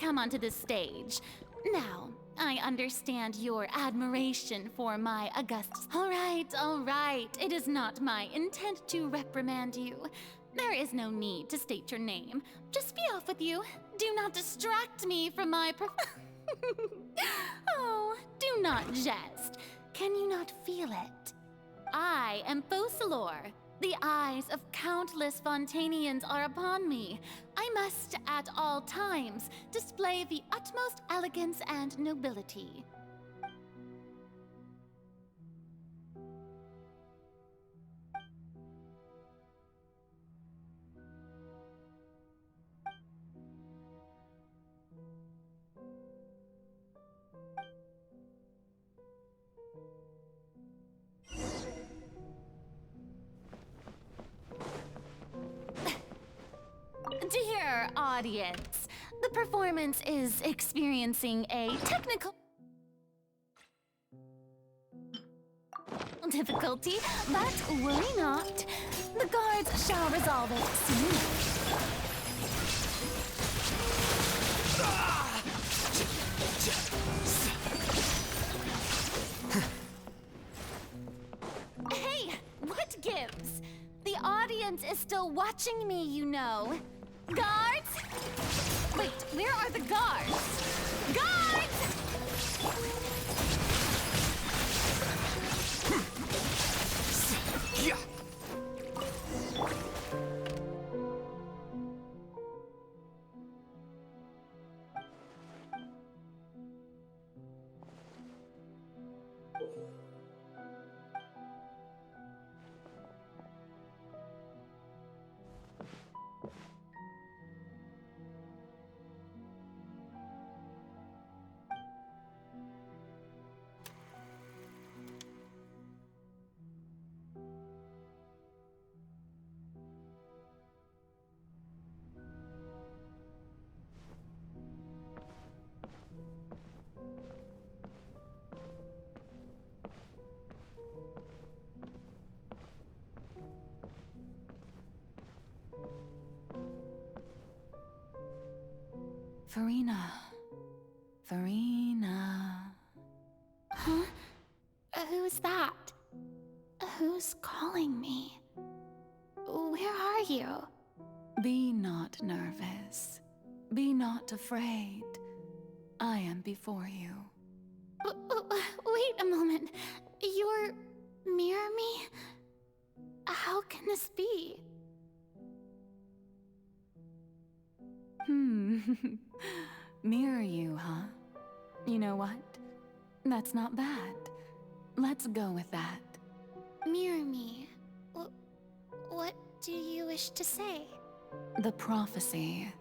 come onto the stage. Now, I understand your admiration for my Augustus. All right. It is not my intent to reprimand you. There is no need to state your name. Just be off with you. Do not distract me from my Oh, do not jest. Can you not feel it? I am Focalros. The eyes of countless Fontanians are upon me. I must, at all times, display the utmost elegance and nobility. Dear audience, the performance is experiencing a technical difficulty, but worry not. The guards shall resolve it soon. Hey, what gives? The audience is still watching me, you know. Guards? Wait, where are the guards? Guards! Yeah. Furina. Huh? Who's that? Who's calling me? Where are you? Be not nervous. Be not afraid. I am before you. Wait a moment. You're mirror me? How can this be? Mirror you, huh? You know what? That's not bad. Let's go with that. Mirror me? What do you wish to say? The prophecy.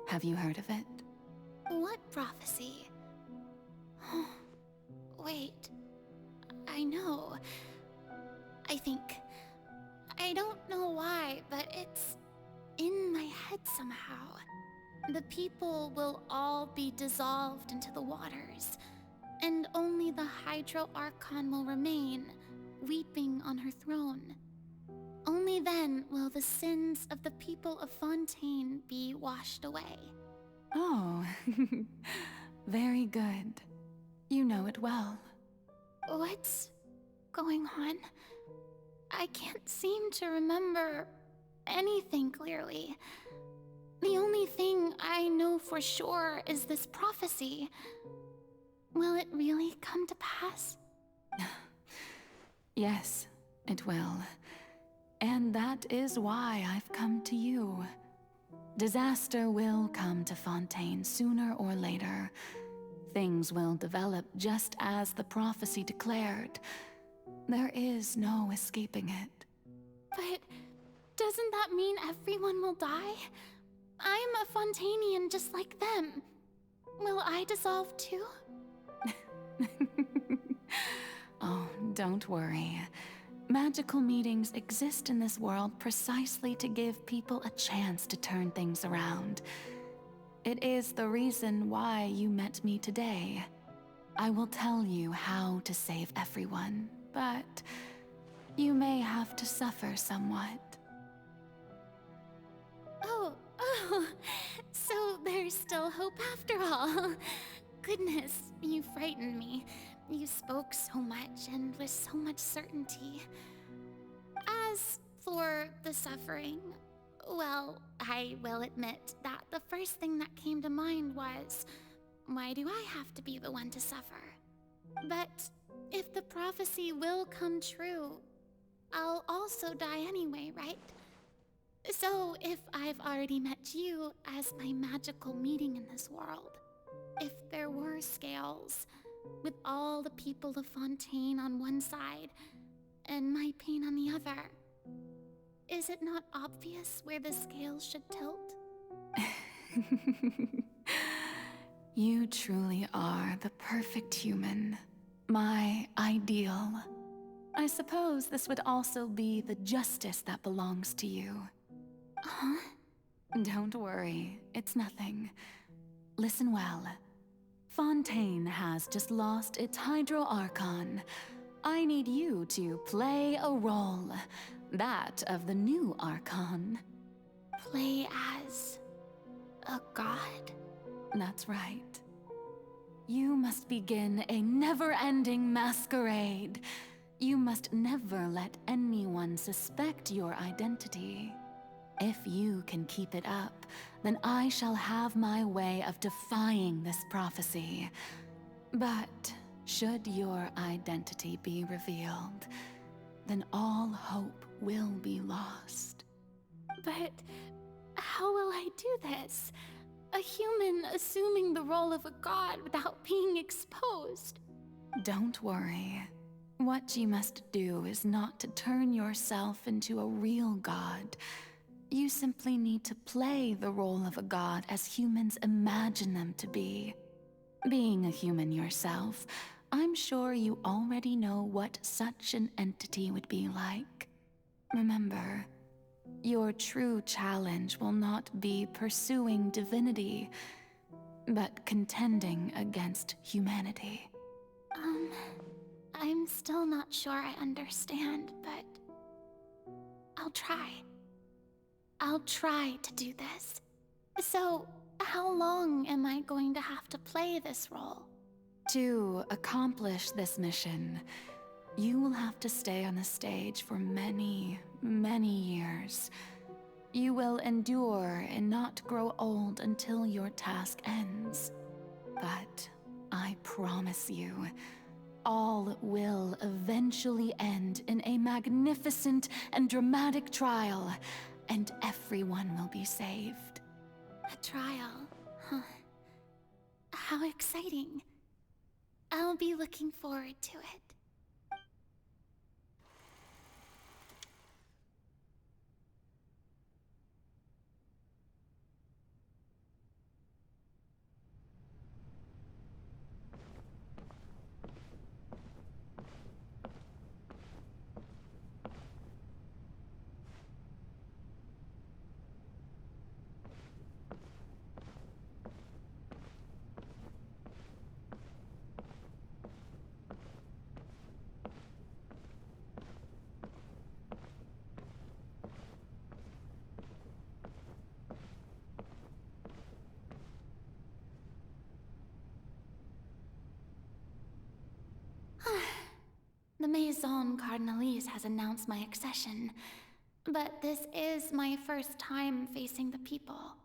Have you heard of it? What prophecy? Wait. I know. I think. I don't know why, but it's in my head somehow. The people will all be dissolved into the waters, and only the Hydro Archon will remain, weeping on her throne. Only then will the sins of the people of Fontaine be washed away. Oh, very good. You know it well. What's going on? I can't seem to remember anything clearly. The only thing I know for sure is this prophecy. Will it really come to pass? Yes, it will. And that is why I've come to you. Disaster will come to Fontaine sooner or later. Things will develop just as the prophecy declared. There is no escaping it. But doesn't that mean everyone will die? I'm a Fontainian just like them. Will I dissolve too? Oh, don't worry. Magical meetings exist in this world precisely to give people a chance to turn things around. It is the reason why you met me today. I will tell you how to save everyone, but you may have to suffer somewhat. Oh, So there's still hope after all. Goodness, you frightened me. You spoke so much and with so much certainty. As for the suffering, well, I will admit that the first thing that came to mind was, why do I have to be the one to suffer? But if the prophecy will come true, I'll also die anyway, right? So if I've already met you as my magical meeting in this world, if there were scales, with all the people of Fontaine on one side and my pain on the other, is it not obvious where the scales should tilt? You truly are the perfect human, my ideal. I suppose this would also be the justice that belongs to you. Huh? Don't worry, it's nothing. Listen well. Fontaine has just lost its Hydro Archon. I need you to play a role, that of the new Archon. Play as a god? That's right. You must begin a never-ending masquerade. You must never let anyone suspect your identity. If you can keep it up, then I shall have my way of defying this prophecy. But should your identity be revealed, then all hope will be lost. But how will I do this? A human assuming the role of a god without being exposed? Don't worry. What you must do is not to turn yourself into a real god. You simply need to play the role of a god as humans imagine them to be. Being a human yourself, I'm sure you already know what such an entity would be like. Remember, your true challenge will not be pursuing divinity, but contending against humanity. I'm still not sure I understand, but I'll try. I'll try to do this. So, how long am I going to have to play this role? To accomplish this mission, you will have to stay on the stage for many, many years. You will endure and not grow old until your task ends. But I promise you, all will eventually end in a magnificent and dramatic trial, and everyone will be saved. A trial, huh? How exciting. I'll be looking forward to it. The Maison Cardinalise has announced my accession, but this is my first time facing the people.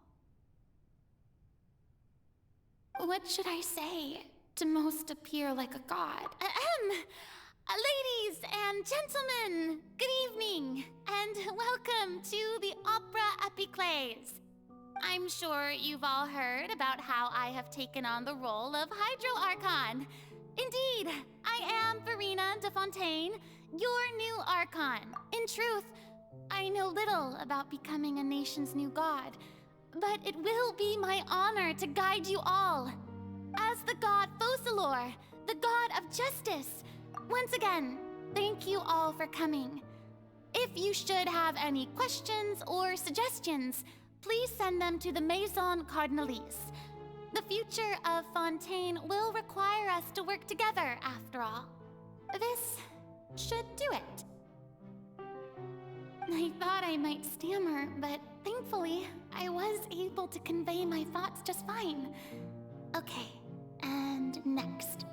What should I say to most appear like a god? Ladies and gentlemen, good evening, and welcome to the Opera Epiclese. I'm sure you've all heard about how I have taken on the role of Hydro Archon. Indeed, I am Furina de Fontaine, your new Archon. In truth, I know little about becoming a nation's new god, but it will be my honor to guide you all. As the god Focalros, the god of justice, once again, thank you all for coming. If you should have any questions or suggestions, please send them to the Maison Cardinalise. The future of Fontaine will require us to work together, after all. This should do it. I thought I might stammer, but thankfully, I was able to convey my thoughts just fine. Okay, and next.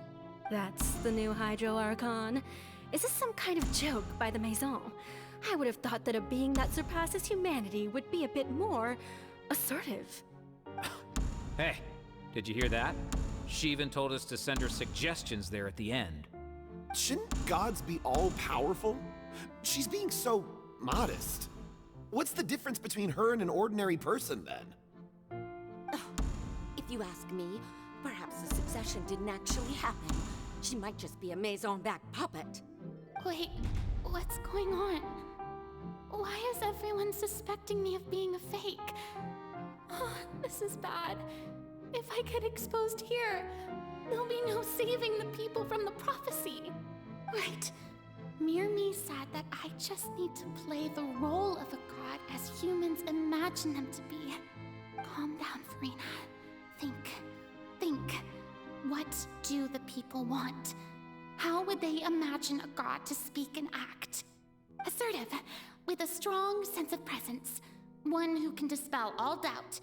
That's the new Hydro Archon. Is this some kind of joke by the Maison? I would have thought that a being that surpasses humanity would be a bit more assertive. Hey, did you hear that? She even told us to send her suggestions there at the end. Shouldn't gods be all-powerful? She's being so modest. What's the difference between her and an ordinary person, then? If you ask me, perhaps the succession didn't actually happen. She might just be a Maison-back puppet. Wait, what's going on? Why is everyone suspecting me of being a fake? Oh, this is bad. If I get exposed here, there'll be no saving the people from the prophecy. Right. Mirmi said that I just need to play the role of a god as humans imagine them to be. Calm down, Furina. Think. What do the people want? How would they imagine a god to speak and act? Assertive, with a strong sense of presence. One who can dispel all doubt.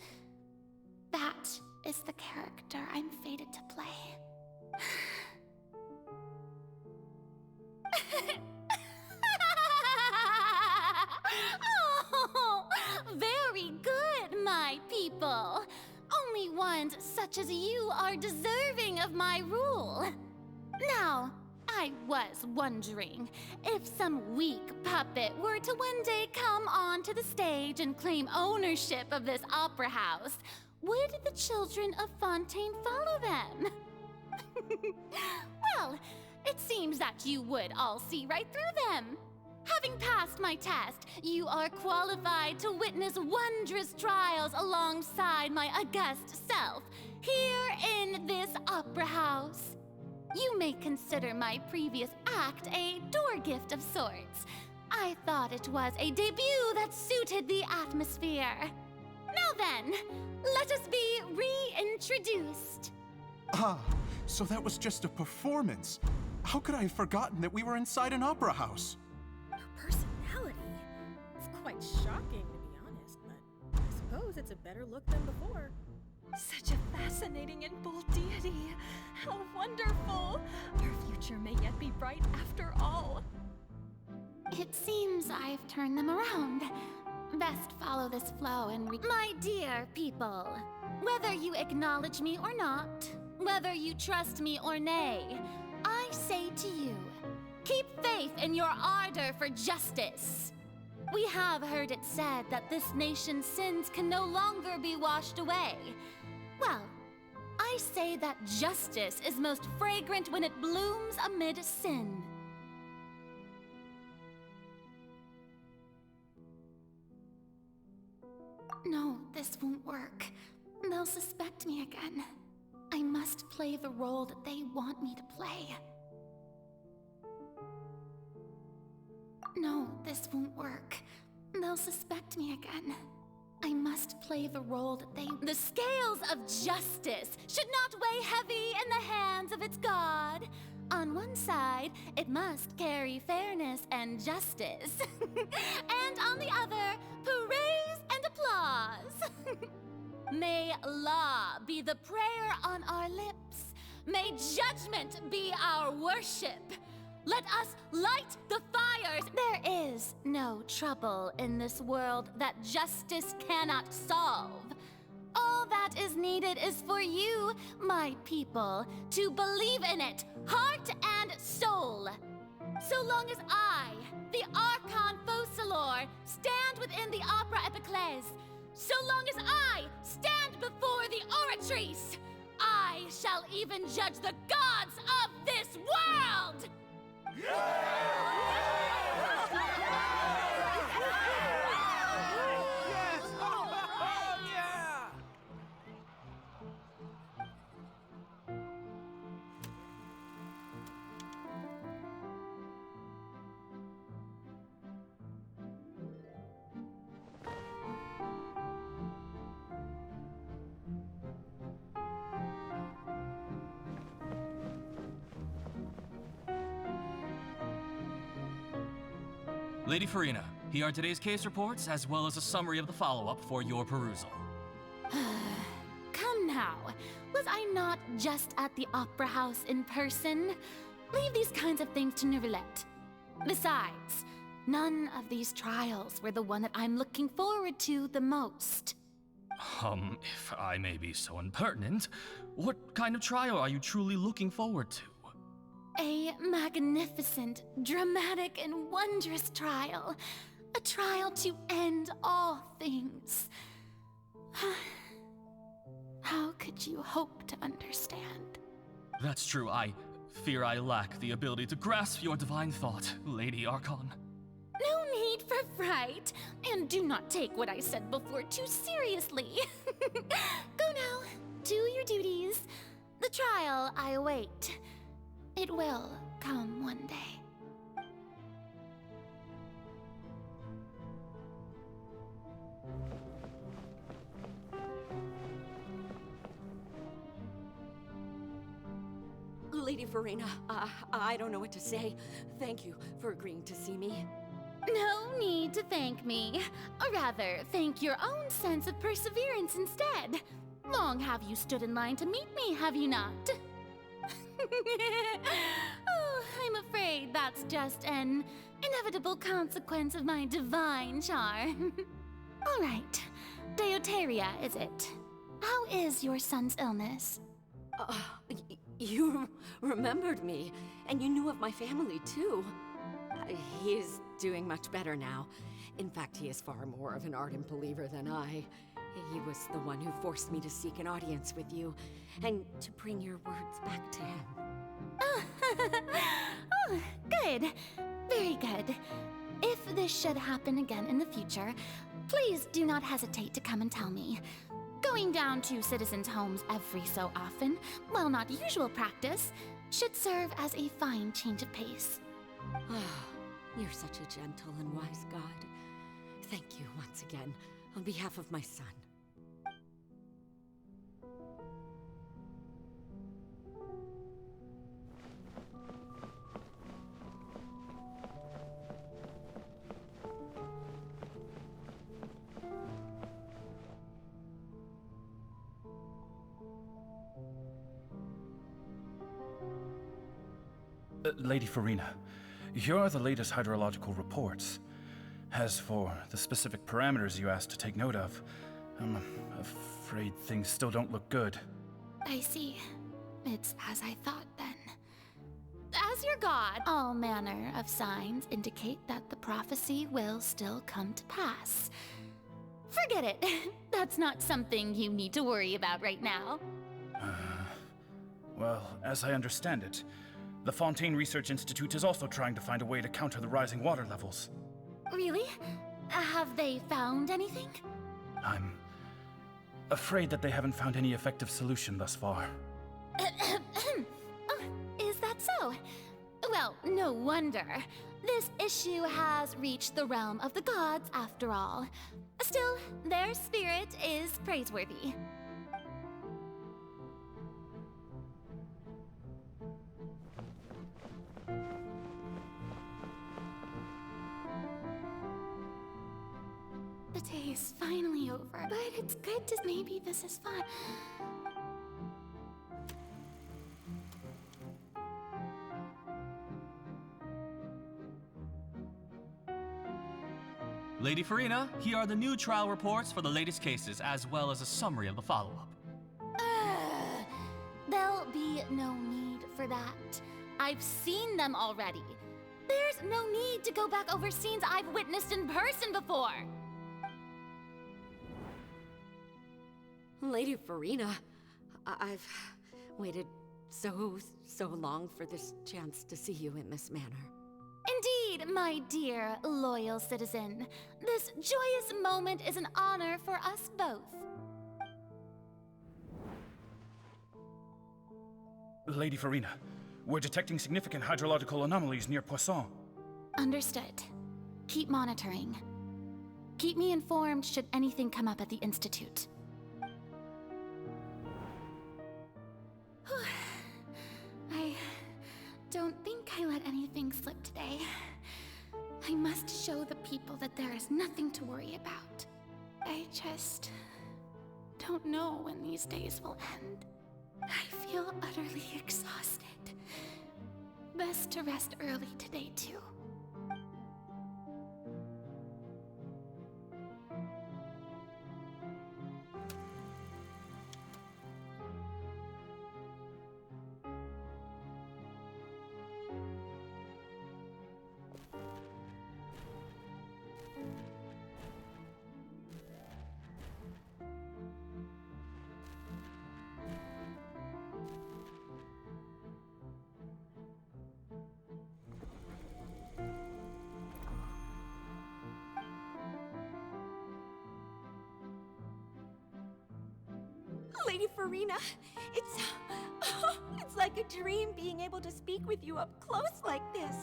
That is the character I'm fated to play. Oh, very good, my people. Only ones such as you are deserving of my rule. Now, I was wondering if some weak puppet were to one day come onto the stage and claim ownership of this opera house, would the children of Fontaine follow them? Well, it seems that you would all see right through them. Having passed my test, you are qualified to witness wondrous trials alongside my august self, here in this opera house. You may consider my previous act a door gift of sorts. I thought it was a debut that suited the atmosphere. Now then, let us be reintroduced. Ah, so that was just a performance. How could I have forgotten that we were inside an opera house? Her personality? It's quite shocking, to be honest, but I suppose it's a better look than before. Such a fascinating and bold deity. How wonderful! Our future may yet be bright after all. It seems I've turned them around. Best follow this flow and My dear people, whether you acknowledge me or not, whether you trust me or nay, I say to you, keep faith in your ardor for justice. We have heard it said that this nation's sins can no longer be washed away. Well, I say that justice is most fragrant when it blooms amid sin. No, this won't work. They'll suspect me again. I must play the role that they want me to play. No, this won't work. They'll suspect me again. I must play the role that they... The scales of justice should not weigh heavy in the hands of its god. On one side, it must carry fairness and justice. And on the other, praise and applause. May law be the prayer on our lips. May judgment be our worship. Let us light the fires. There is no trouble in this world that justice cannot solve. All that is needed is for you, my people, to believe in it, heart and soul. So long as I, the Archon Focalros, stand within the Opera Epiclese, so long as I stand before the oratrice, I shall even judge the gods of this world! Lady Furina, Here are today's case reports, as well as a summary of the follow-up for your perusal. Come now. Was I not just at the Opera House in person? Leave these kinds of things to Neuvillette. Besides, none of these trials were the one that I'm looking forward to the most. If I may be so impertinent, what kind of trial are you truly looking forward to? A magnificent, dramatic, and wondrous trial. A trial to end all things. How could you hope to understand? That's true. I fear I lack the ability to grasp your divine thought, Lady Archon. No need for fright, and do not take what I said before too seriously. Go now, do your duties. The trial I await. It will come one day. Lady Furina, I don't know what to say. Thank you for agreeing to see me. No need to thank me. Or rather, thank your own sense of perseverance instead. Long have you stood in line to meet me, have you not? Oh, I'm afraid that's just an inevitable consequence of my divine charm. All right, Deoteria, is it? How is your son's illness? You remembered me, and you knew of my family, too. He is doing much better now. In fact, he is far more of an ardent believer than I. He was the one who forced me to seek an audience with you, and to bring your words back to him. Oh, good. Very good. If this should happen again in the future, please do not hesitate to come and tell me. Going down to citizens' homes every so often, while not usual practice, should serve as a fine change of pace. You're such a gentle and wise god. Thank you once again, on behalf of my son. Lady Furina, here are the latest hydrological reports. As for the specific parameters you asked to take note of, I'm afraid things still don't look good. I see. It's as I thought then. As your god, all manner of signs indicate that the prophecy will still come to pass. Forget it. That's not something you need to worry about right now. Well, as I understand it, the Fontaine Research Institute is also trying to find a way to counter the rising water levels. Really? Have they found anything? I'm afraid that they haven't found any effective solution thus far. Oh, is that so? Well, no wonder. This issue has reached the realm of the gods, after all. Still, their spirit is praiseworthy. The day is finally over, but it's good to maybe this is fun. Lady Furina, here are the new trial reports for the latest cases, as well as a summary of the follow-up. There'll be no need for that. I've seen them already. There's no need to go back over scenes I've witnessed in person before. Lady Furina, I've waited so long for this chance to see you in this manner. Indeed, my dear, loyal citizen. This joyous moment is an honor for us both. Lady Furina, we're detecting significant hydrological anomalies near Poisson. Understood. Keep monitoring. Keep me informed should anything come up at the Institute. I don't think I let anything slip today. I must show the people that there is nothing to worry about. I just don't know when these days will end. I feel utterly exhausted. Best to rest early today, too. Lady Furina, it's like a dream being able to speak with you up close like this.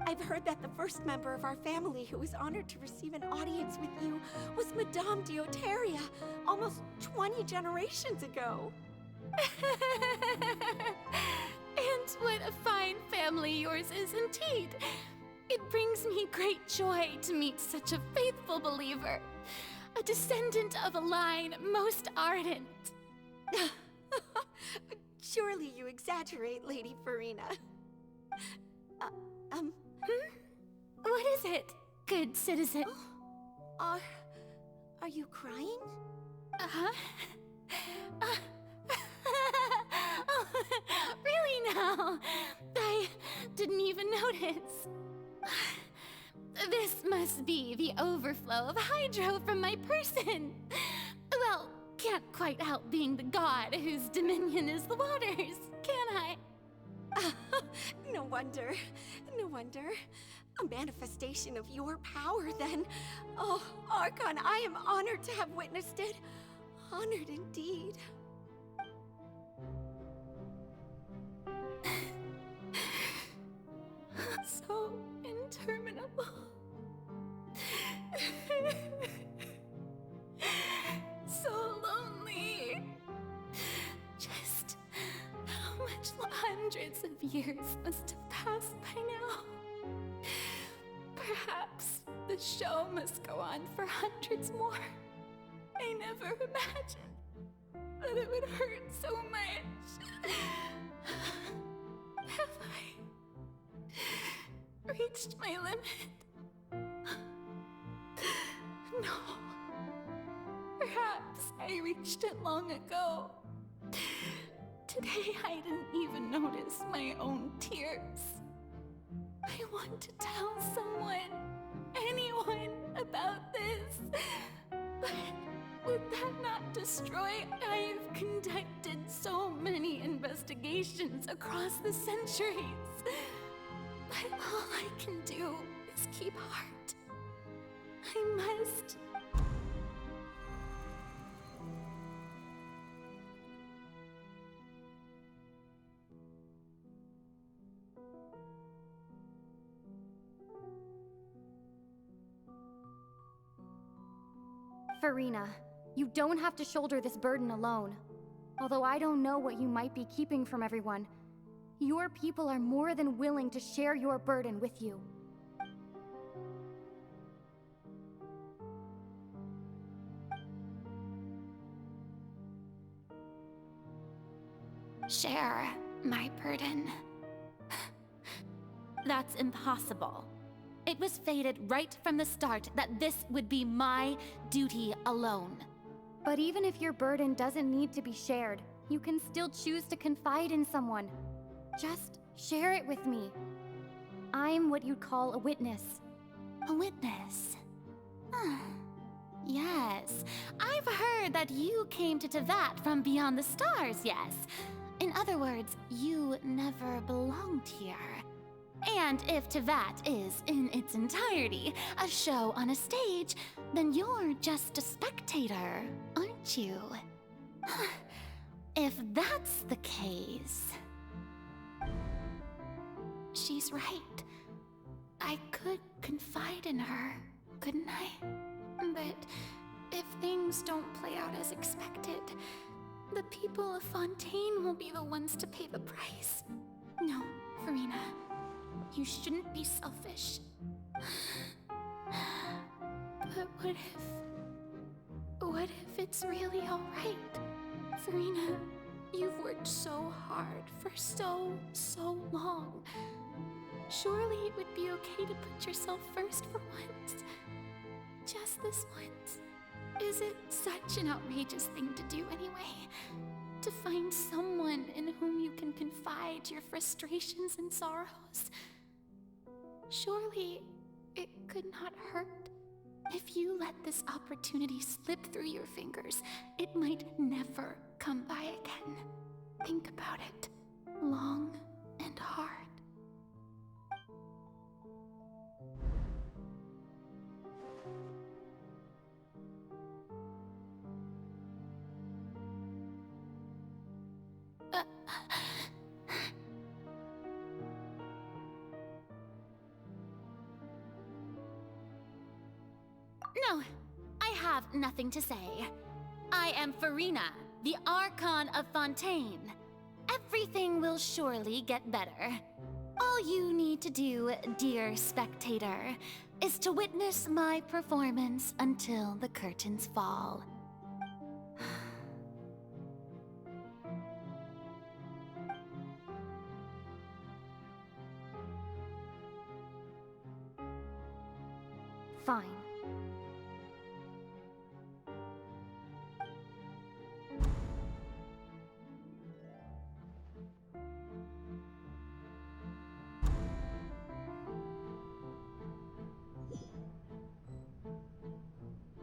I've heard that the first member of our family who was honored to receive an audience with you was Madame Dioteria, almost 20 generations ago. And what a fine family yours is indeed. It brings me great joy to meet such a faithful believer, a descendant of a line most ardent. Surely you exaggerate, Lady Furina. What is it, good citizen? Are you crying? Uh-huh. Oh, really now? I didn't even notice. This must be the overflow of hydro from my person. Well, can't quite help being the god whose dominion is the waters, can I? No wonder. No wonder. A manifestation of your power, then. Oh, Archon, I am honored to have witnessed it. Honored indeed. So interminable. So lonely. Just how much hundreds of years must have passed by now? Perhaps the show must go on for hundreds more. I never imagined that it would hurt so much. Have I reached my limit? No. Perhaps I reached it long ago. Today I didn't even notice my own tears. I want to tell someone, anyone, about this. But would that not destroy? I've conducted so many investigations across the centuries. But all I can do is keep heart. I must. Furina, you don't have to shoulder this burden alone. Although I don't know what you might be keeping from everyone, your people are more than willing to share your burden with you. Share my burden. That's impossible. It was fated right from the start that this would be my duty alone. But even if your burden doesn't need to be shared, you can still choose to confide in someone. Just share it with me. I'm what you'd call a witness. A witness? Yes, I've heard that you came to Tevat from beyond the stars, yes. In other words, you never belonged here. And if Tevat is, in its entirety, a show on a stage, then you're just a spectator, aren't you? If that's the case... She's right. I could confide in her, couldn't I? But if things don't play out as expected, the people of Fontaine will be the ones to pay the price. No, Furina. You shouldn't be selfish. But what if it's really alright? Furina, you've worked so hard for so long. Surely it would be okay to put yourself first for once. Just this once. Is it such an outrageous thing to do anyway? To find someone in whom you can confide your frustrations and sorrows? Surely it could not hurt. If you let this opportunity slip through your fingers, it might never come by again. Think about it long and hard. No, I have nothing to say. I am Furina, the Archon of Fontaine. Everything will surely get better. All you need to do, dear spectator, is to witness my performance until the curtains fall. Fine.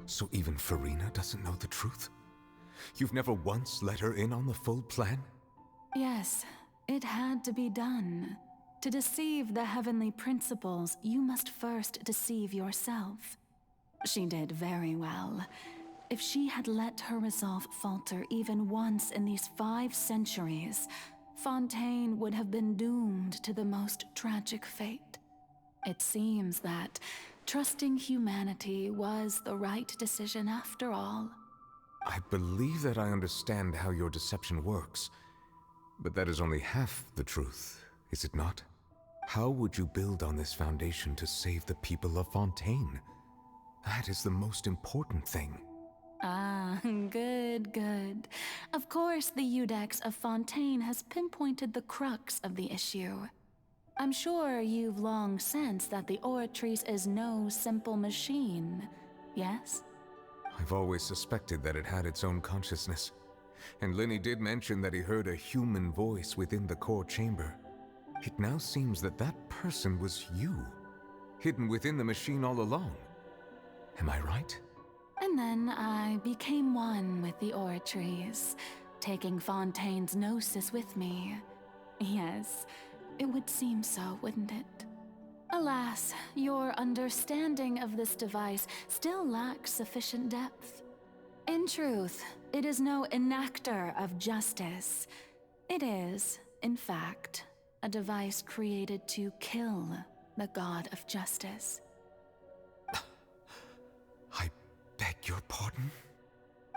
So even Furina doesn't know the truth? You've never once let her in on the full plan? Yes, it had to be done. To deceive the heavenly principles, you must first deceive yourself. She did very well. If she had let her resolve falter even once in these 5 centuries, Fontaine would have been doomed to the most tragic fate. It seems that trusting humanity was the right decision after all. I believe that I understand how your deception works, but that is only half the truth, is it not? How would you build on this foundation to save the people of Fontaine? That is the most important thing. Ah, good. Of course, the Iudex of Fontaine has pinpointed the crux of the issue. I'm sure you've long sensed that the Oratrice is no simple machine, yes? I've always suspected that it had its own consciousness. And Lenny did mention that he heard a human voice within the core chamber. It now seems that that person was you, hidden within the machine all along. Am I right? And then I became one with the Oratrice, taking Fontaine's gnosis with me. Yes, it would seem so, wouldn't it? Alas, your understanding of this device still lacks sufficient depth. In truth, it is no enactor of justice. It is, in fact, a device created to kill the god of justice. I beg your pardon?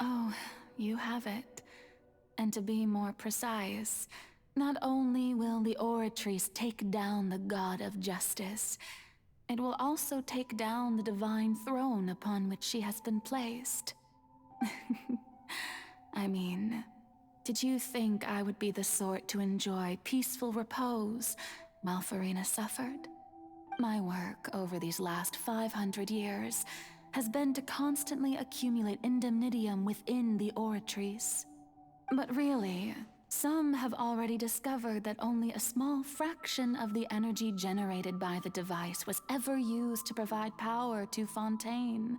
Oh, you have it. And to be more precise, not only will the Oratrice take down the god of justice, it will also take down the divine throne upon which she has been placed. I mean, did you think I would be the sort to enjoy peaceful repose while Furina suffered? My work over these last 500 years has been to constantly accumulate indemnitium within the Oratrice. But really, some have already discovered that only a small fraction of the energy generated by the device was ever used to provide power to Fontaine.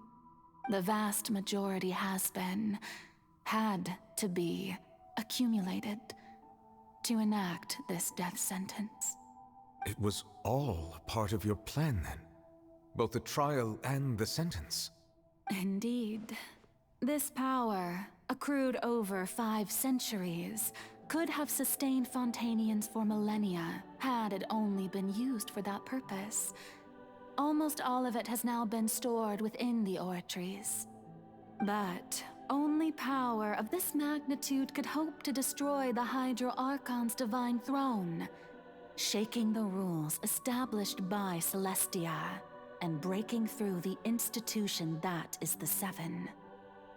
The vast majority had to be, accumulated to enact this death sentence. It was all part of your plan then? Both the trial and the sentence? Indeed. This power, accrued over 5 centuries, could have sustained Fontainians for millennia had it only been used for that purpose. Almost all of it has now been stored within the Oratrice. But only power of this magnitude could hope to destroy the Hydro Archon's divine throne, shaking the rules established by Celestia and breaking through the institution that is the Seven.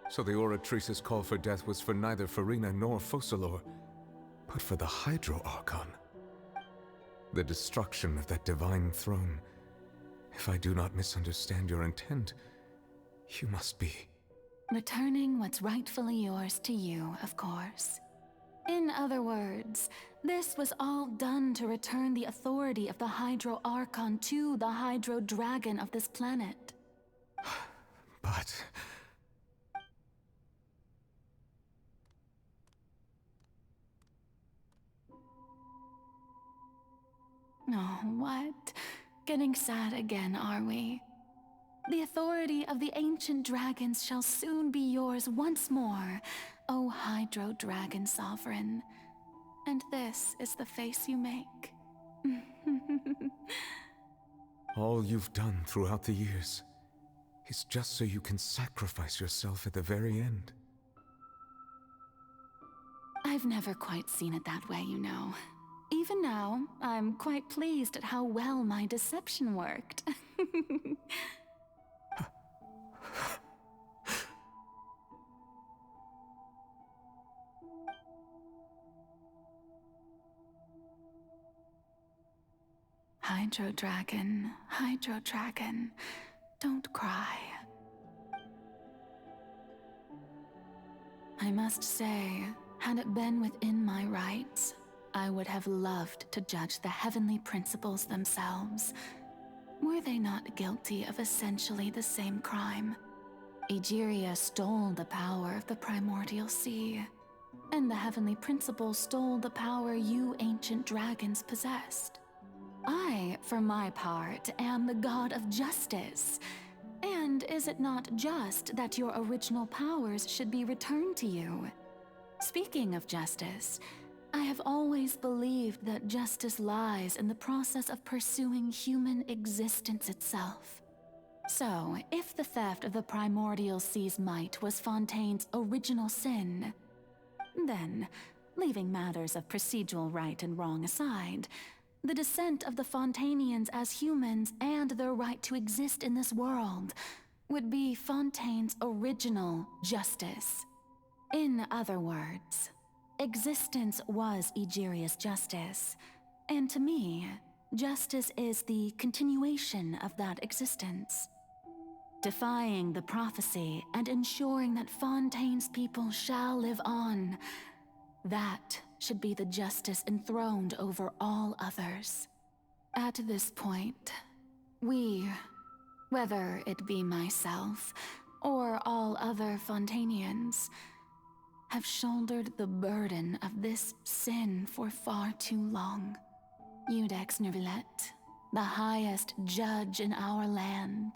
So the Oratrice's call for death was for neither Furina nor Focalor, but for the Hydro Archon. The destruction of that divine throne. If I do not misunderstand your intent, you must be... Returning what's rightfully yours to you, of course. In other words, this was all done to return the authority of the Hydro Archon to the Hydro Dragon of this planet. But... Oh, what? Getting sad again, are we? The authority of the ancient dragons shall soon be yours once more, O Hydro Dragon Sovereign. And this is the face you make. all you've done throughout the years is just so you can sacrifice yourself at the very end. I've never quite seen it that way, you know. Even now, I'm quite pleased at how well my deception worked. Hydro Dragon, don't cry. I must say, had it been within my rights, I would have loved to judge the heavenly principles themselves. Were they not guilty of essentially the same crime? Egeria stole the power of the primordial sea, and the heavenly principles stole the power you ancient dragons possessed. I, for my part, am the god of justice. And is it not just that your original powers should be returned to you? Speaking of justice, I have always believed that justice lies in the process of pursuing human existence itself. So, if the theft of the primordial sea's might was Fontaine's original sin, then, leaving matters of procedural right and wrong aside, the descent of the Fontanians as humans and their right to exist in this world would be Fontaine's original justice. In other words, existence was Egeria's justice, and to me, justice is the continuation of that existence. Defying the prophecy and ensuring that Fontaine's people shall live on, that should be the justice enthroned over all others. At this point, we, whether it be myself or all other Fontanians, have shouldered the burden of this sin for far too long. Iudex Nervilette, the highest judge in our land,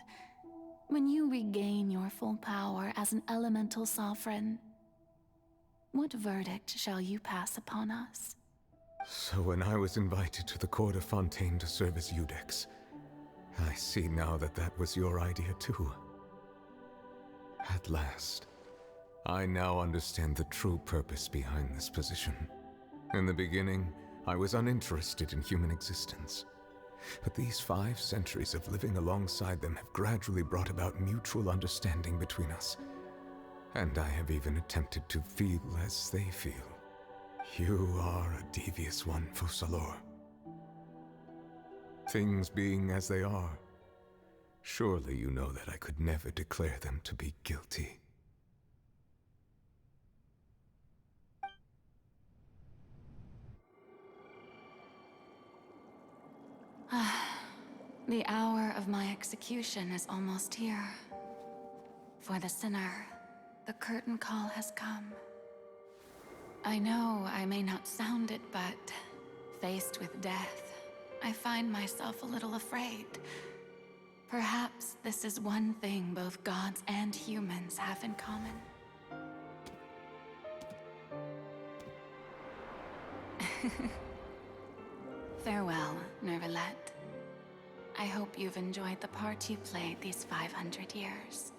when you regain your full power as an elemental sovereign, what verdict shall you pass upon us? So when I was invited to the court of Fontaine to serve as Iudex, I see now that that was your idea too. At last, I now understand the true purpose behind this position. In the beginning, I was uninterested in human existence. But these 5 centuries of living alongside them have gradually brought about mutual understanding between us. And I have even attempted to feel as they feel. You are a devious one, Focalor. Things being as they are, surely you know that I could never declare them to be guilty. The hour of my execution is almost here. For the sinner, the curtain call has come. I know I may not sound it, but faced with death, I find myself a little afraid. Perhaps this is one thing both gods and humans have in common. Farewell, Nervilette. I hope you've enjoyed the part you played these 500 years.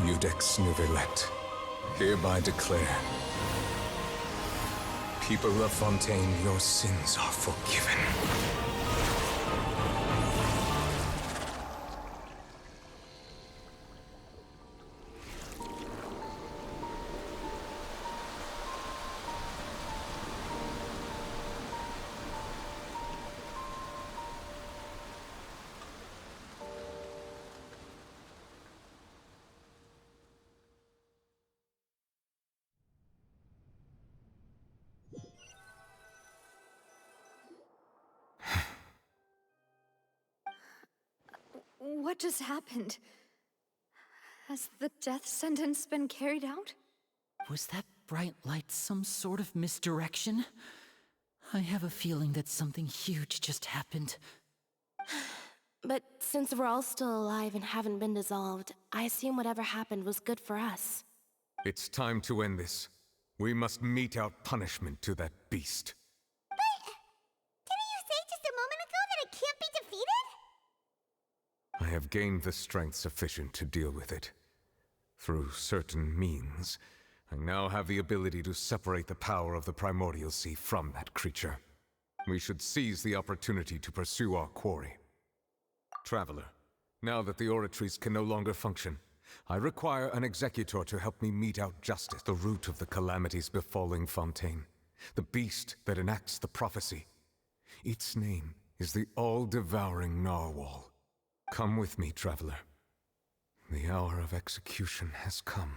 Judex Nuvelet, hereby declare, people of Fontaine, your sins are forgiven. What just happened? Has the death sentence been carried out? Was that bright light some sort of misdirection? I have a feeling that something huge just happened. But since we're all still alive and haven't been dissolved, I assume whatever happened was good for us. It's time to end this. We must mete out punishment to that beast. Didn't you say just a moment ago that it can't be defeated? I have gained the strength sufficient to deal with it. Through certain means, I now have the ability to separate the power of the Primordial Sea from that creature. We should seize the opportunity to pursue our quarry. Traveler, now that the oratories can no longer function, I require an executor to help me mete out justice, the root of the calamities befalling Fontaine, the beast that enacts the prophecy. Its name is the all-devouring Narwhal. Come with me, traveler. The hour of execution has come.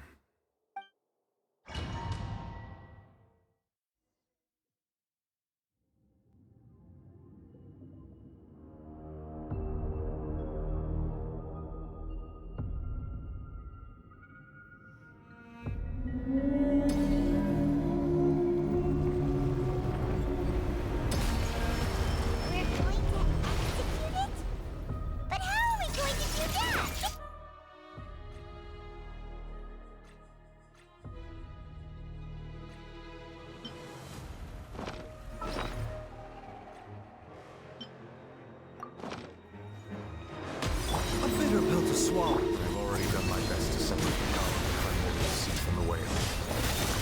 I've already done my best to separate the power of the Primordial Sea from the whale.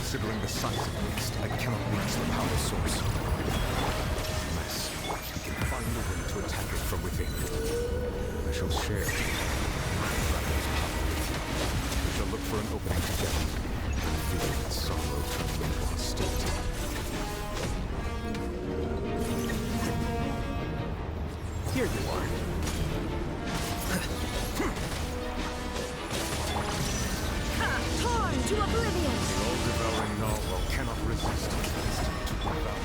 Considering the size of the beast, I cannot reach the power source. Unless we can find a way to attack it from within. I shall share Dragon's power with you. We shall look for an opening together. Fear and sorrow turn into hostility. Here you are. Torn to oblivion! The all-devouring Narwhal cannot resist its instinct to devour.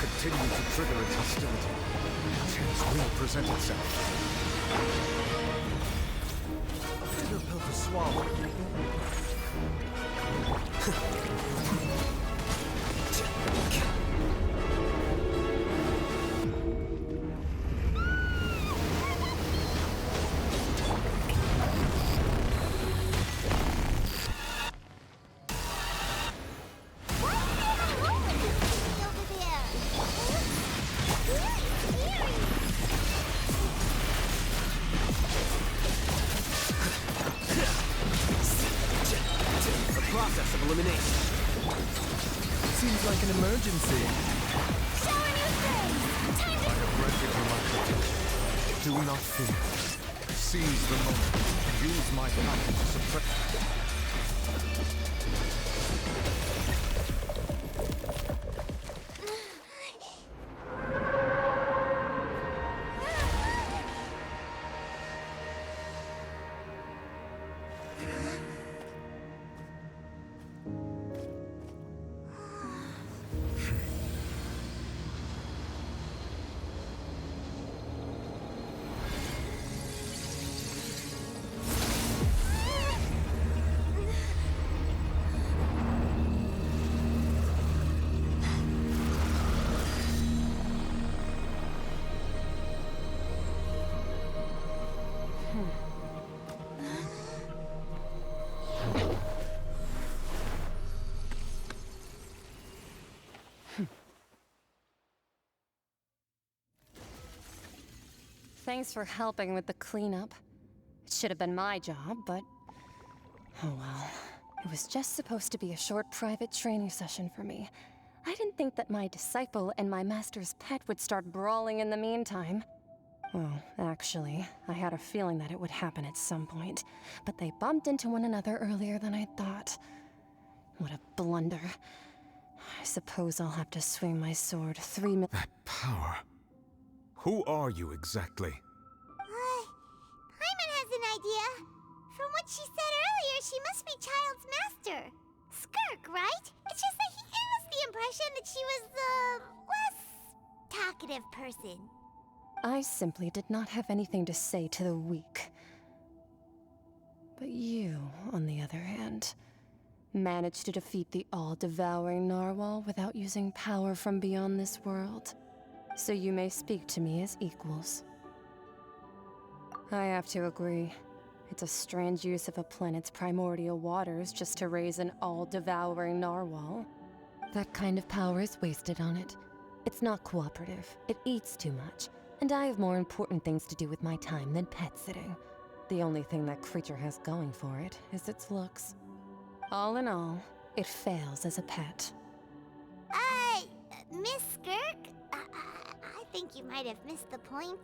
Continue to trigger its hostility. A chance will present itself. A bitter pill to swallow. Process of elimination. Seems like an emergency. Shower new things! Time to... I have rendered you my protection. Do not fear. Seize the moment. Use my power to suppress... Thanks for helping with the cleanup. It should have been my job, but Oh well. It was just supposed to be a short private training session for me. I didn't think that my disciple and my master's pet would start brawling in the meantime. Well, actually, I had a feeling that it would happen at some point, but they bumped into one another earlier than I thought. What a blunder. I suppose I'll have to swing my sword 3 minutes. That power. Who are you exactly? Paimon has an idea. From what she said earlier, she must be Child's master. Skirk, right? It's just that he gave us the impression that she was the less talkative person. I simply did not have anything to say to the weak. But you, on the other hand, managed to defeat the all-devouring narwhal without using power from beyond this world. So you may speak to me as equals. I have to agree. It's a strange use of a planet's primordial waters just to raise an all-devouring narwhal. That kind of power is wasted on it. It's not cooperative. It eats too much. And I have more important things to do with my time than pet sitting. The only thing that creature has going for it is its looks. All in all, it fails as a pet. Miss Skirk? I think you might have missed the point.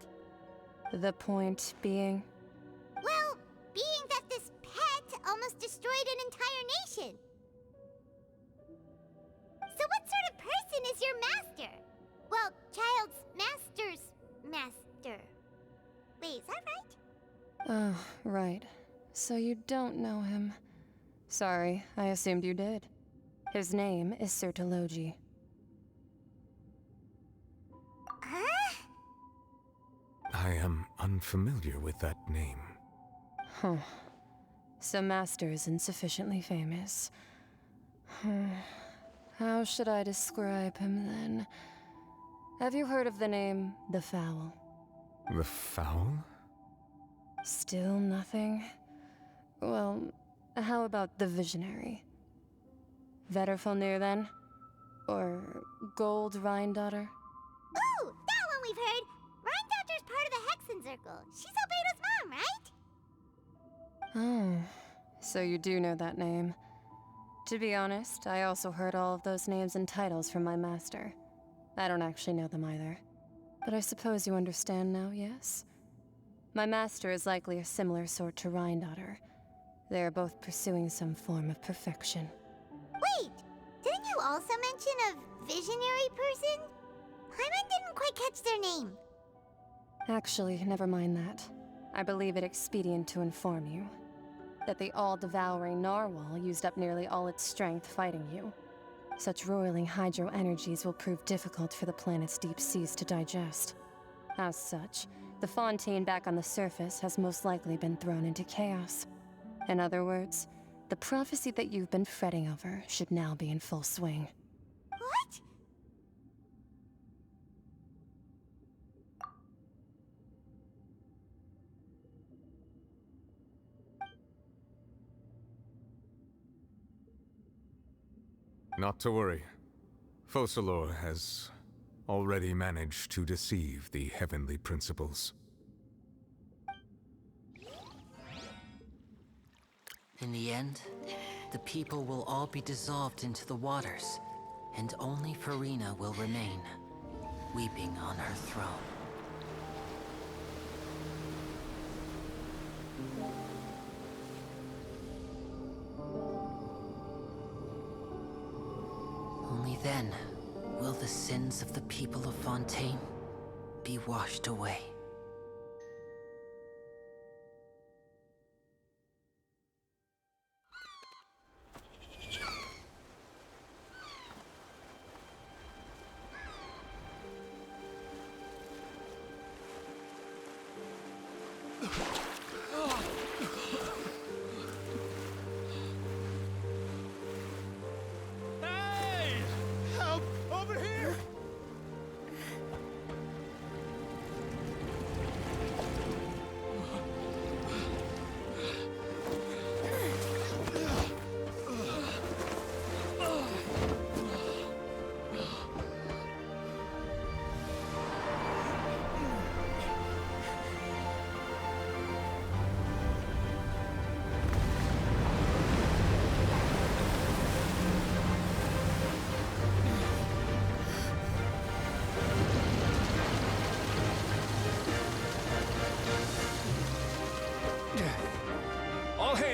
The point being? Well, being that this pet almost destroyed an entire nation. So what sort of person is your master? Well, Child's master's master. Wait, is that right? Oh, right. So you don't know him. Sorry, I assumed you did. His name is Sir Taloji. Huh? I am unfamiliar with that name. Huh. So Master isn't sufficiently famous. How should I describe him then? Have you heard of the name The Fowl? The Fowl? Still nothing? Well, how about the Visionary? Vetterfalnir then? Or Gold Rhindaughter? Ooh, that one we've heard. Rhindaughter's part of the Hexen Circle. She's Albedo's mom, right? Oh, so you do know that name. To be honest, I also heard all of those names and titles from my master. I don't actually know them either. But I suppose you understand now, yes? My master is likely a similar sort to Rhindaughter. They are both pursuing some form of perfection. Wait, didn't you also mention a visionary person? Paimon didn't quite catch their name. Actually, never mind that. I believe it expedient to inform you that the all-devouring narwhal used up nearly all its strength fighting you. Such roiling hydro energies will prove difficult for the planet's deep seas to digest. As such, the fontaine back on the surface has most likely been thrown into chaos. In other words, the prophecy that you've been fretting over should now be in full swing. What? Not to worry. Focalros has already managed to deceive the heavenly principles. In the end, the people will all be dissolved into the waters, and only Furina will remain, weeping on her throne. Only then will the sins of the people of Fontaine be washed away. Hey! Help! Over here!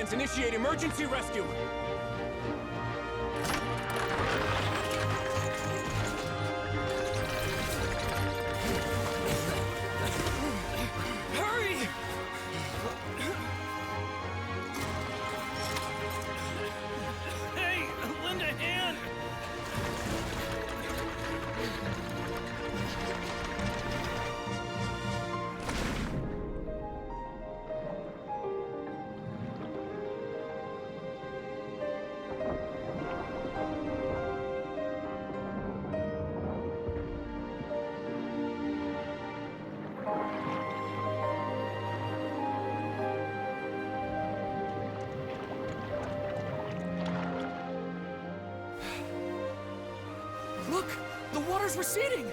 Guardians, initiate emergency rescue! Hurry! Hey, lend a hand! Look! The water's receding!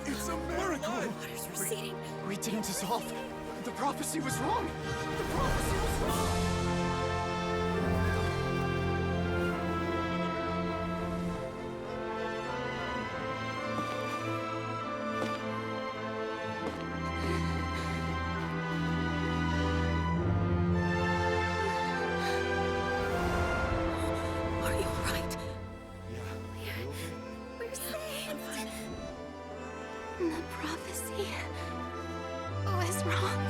It's a miracle! Water's receding. We didn't dissolve. The prophecy was wrong. The prophecy was wrong! Are you alright? We're saved. The prophecy was wrong.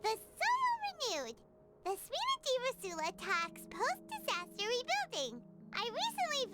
The Soul renewed. The Furina di Rasula talks post-disaster rebuilding. I recently